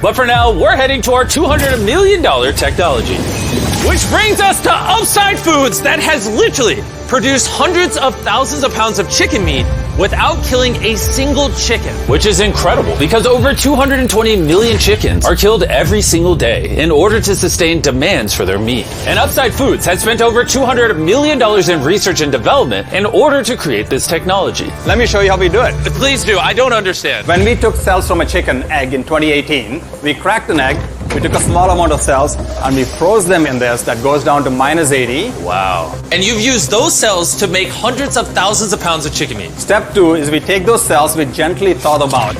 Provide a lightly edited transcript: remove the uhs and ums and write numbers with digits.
But for now, we're heading to our $200 million technology. Which brings us to Upside Foods that has literally produced hundreds of thousands of pounds of chicken meat without killing a single chicken. Which is incredible because over 220 million chickens are killed every single day in order to sustain demands for their meat. And Upside Foods has spent over $200 million in research and development in order to create this technology. Let me show you how we do it. Please do, I don't understand. When we took cells from a chicken egg in 2018, we cracked an egg, we took a small amount of cells, and we froze them in this that goes down to -80. Wow. And you've used those cells to make hundreds of thousands of pounds of chicken meat. Step 2 is we take those cells, we gently thaw them out.